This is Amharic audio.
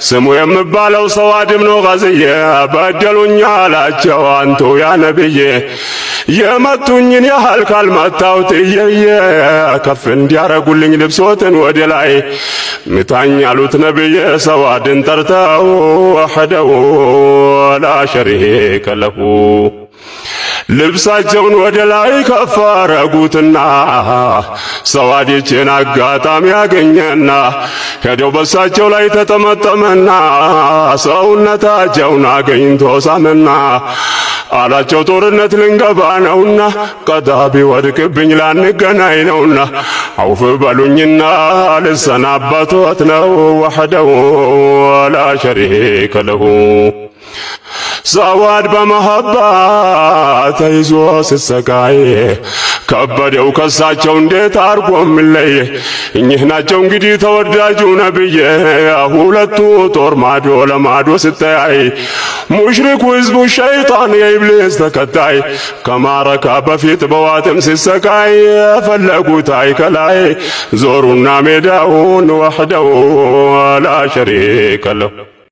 ስሙ የምባለው ሰዋድ ብኑ ገዝዬ በደሉኛ አላቸው አንቱ ያ ነብዬ የመቱኝን ያህል ካልመታሁት እየየ ከፍ እንዲያረጉልኝ ልብሶትን ወደ ላይ ምታኝ አሉት ነብዬ ሰዋድን ጠርተው ወህደው ላ ሸሪከ ለሁ ልብሳቸውን ወደ ላይ ከፍ አረጉትና ሰዋዲችን አጋጣሚ ያገኘና ሄደው በሳቸው ላይ ተጠመጠመና ሰውነታቸውን አገኝቶ ሳመና አላቸው ጦርነት ልንገባ ነውና ቀዳ ቢወድቅብኝ ላንገናኝ ነውና አውፍ በሉኝና ልሰናበቶት ነው ወህደው ላ ሸሪከ ለሁ ሰዋድ በመሐባ ተይዞ ሲሰቃይ ከበደው ከሳቸው እንዴት አርጎ ምለይ እኚህ ናቸው እንግዲህ ተወዳጁ ነብይ ሁለቱ ጦር ማዶ ለማዶ ሲተያይ ሙሽሪኩ ህዝቡ ሸይጣን የኢብሊስ ተከታይ ከማረካ በፊት በዋጥም ሲሰቃይ ፈለጉት አይከላይ ዞሩና ሜዳውን ወህደው ላ ሸሪከ ለሁ